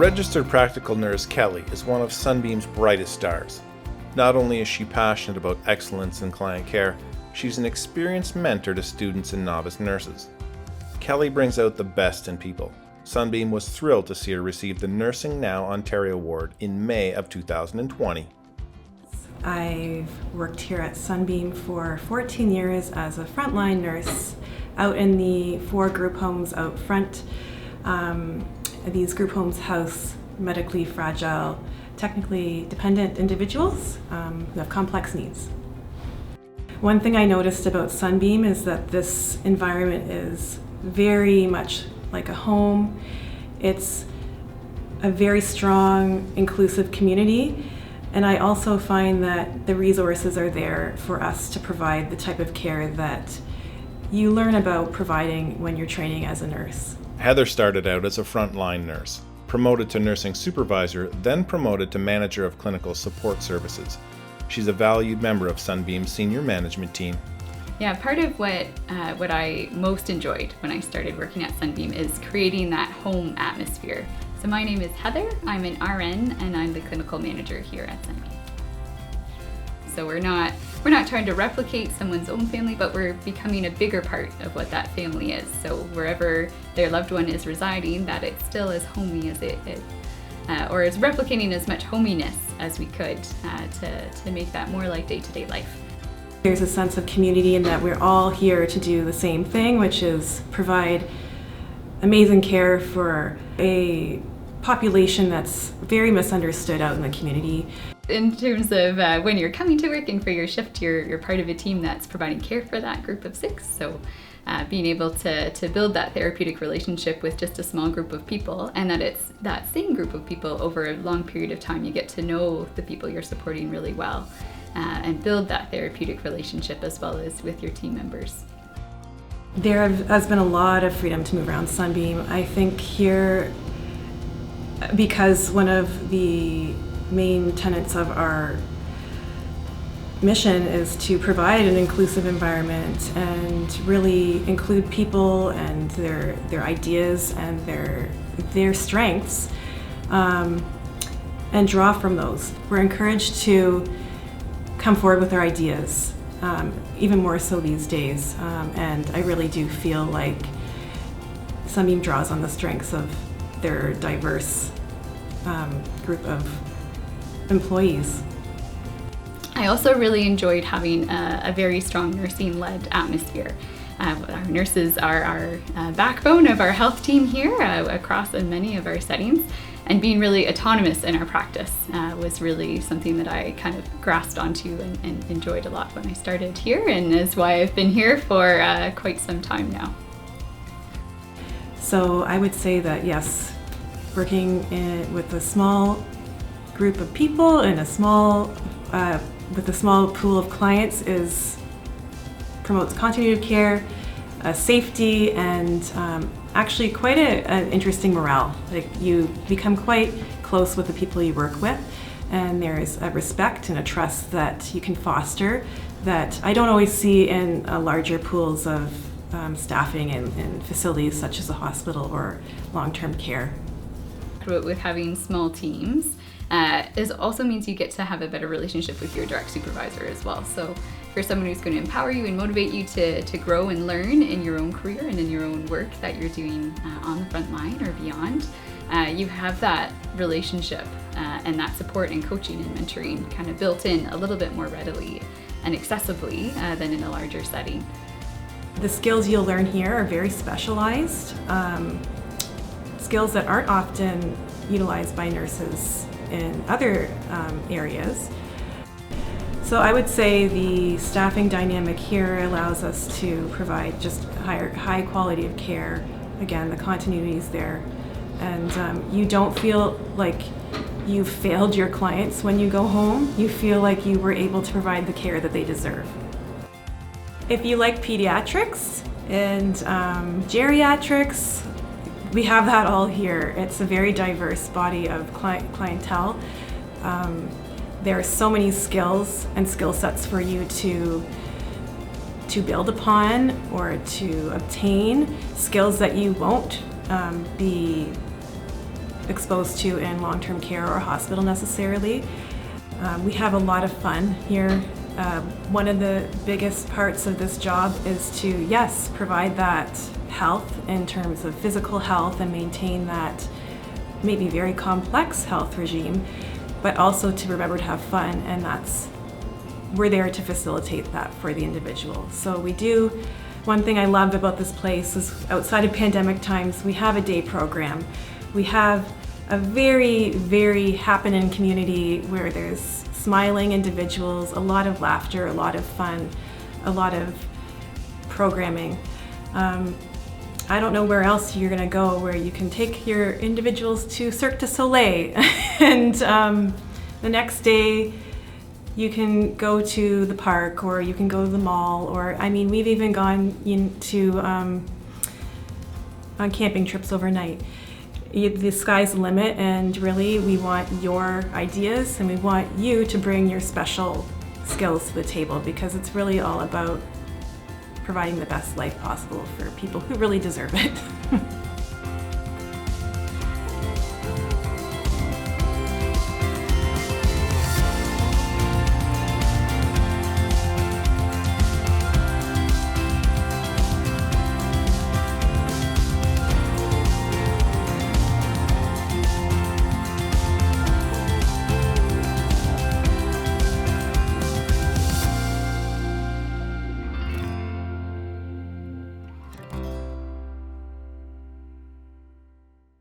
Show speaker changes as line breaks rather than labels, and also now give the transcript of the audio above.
Registered practical nurse Kelly is one of Sunbeam's brightest stars. Not only is she passionate about excellence in client care, she's an experienced mentor to students and novice nurses. Kelly brings out the best in people. Sunbeam was thrilled to see her receive the Nursing Now Ontario Award in May of 2020.
I've worked here at Sunbeam for 14 years as a frontline nurse out in the 4 group homes out front. These group homes house medically fragile, technically dependent individuals who have complex needs. One thing I noticed about Sunbeam is that this environment is very much like a home. It's a very strong, inclusive community. And I also find that the resources are there for us to provide the type of care that you learn about providing when you're training as a nurse.
Heather started out as a frontline nurse, promoted to nursing supervisor, then promoted to manager of clinical support services. She's a valued member of Sunbeam's senior management team.
Yeah, part of what I most enjoyed when I started working at Sunbeam is creating that home atmosphere. So my name is Heather, I'm an RN, and I'm the clinical manager here at Sunbeam. So we're not trying to replicate someone's own family, but we're becoming a bigger part of what that family is. So wherever their loved one is residing, that it's still as homey as it is, or is replicating as much hominess as we could to make that more like day-to-day life.
There's a sense of community in that we're all here to do the same thing, which is provide amazing care for a population that's very misunderstood out in the community.
In terms of when you're coming to work and for your shift, you're part of a team that's providing care for that group of 6. So being able to build that therapeutic relationship with just a small group of people, and that it's that same group of people over a long period of time, you get to know the people you're supporting really well and build that therapeutic relationship as well as with your team members.
There has been a lot of freedom to move around Sunbeam. I think here, because one of the main tenets of our mission is to provide an inclusive environment and really include people and their ideas and their strengths, and draw from those. We're encouraged to come forward with our ideas, even more so these days, and I really do feel like Sunbeam draws on the strengths of their diverse group of employees.
I also really enjoyed having a very strong nursing-led atmosphere. Our nurses are our backbone of our health team here across many of our settings, and being really autonomous in our practice was really something that I kind of grasped onto and enjoyed a lot when I started here, and is why I've been here for quite some time now.
So I would say that yes, working with a small group of people in with a small pool of clients promotes continuity of care, safety, and actually quite an interesting morale. Like, you become quite close with the people you work with, and there's a respect and a trust that you can foster that I don't always see in larger pools of staffing in facilities such as a hospital or long-term care.
With having small teams, it also means you get to have a better relationship with your direct supervisor as well. So for someone who's going to empower you and motivate you to grow and learn in your own career and in your own work that you're doing on the front line or beyond, you have that relationship and that support and coaching and mentoring kind of built in a little bit more readily and accessibly than in a larger setting.
The skills you'll learn here are very specialized, skills that aren't often utilized by nurses in other areas. So I would say the staffing dynamic here allows us to provide just high quality of care. Again, the continuity is there, and you don't feel like you've failed your clients when you go home. You feel like you were able to provide the care that they deserve. If you like pediatrics and geriatrics, we have that all here. It's a very diverse body of clientele. There are so many skills and skill sets for you to build upon or to obtain, skills that you won't be exposed to in long-term care or hospital necessarily. We have a lot of fun here. One of the biggest parts of this job is to, yes, provide that health in terms of physical health and maintain that maybe very complex health regime, but also to remember to have fun, and we're there to facilitate that for the individual. So we do, one thing I love about this place is outside of pandemic times, we have a day program. We have a very, very happening community where there's smiling individuals, a lot of laughter, a lot of fun, a lot of programming. I don't know where else you're gonna go where you can take your individuals to Cirque du Soleil and the next day you can go to the park or you can go to the mall, or I mean, we've even gone into on camping trips overnight. The sky's the limit, and really we want your ideas and we want you to bring your special skills to the table, because it's really all about providing the best life possible for people who really deserve it.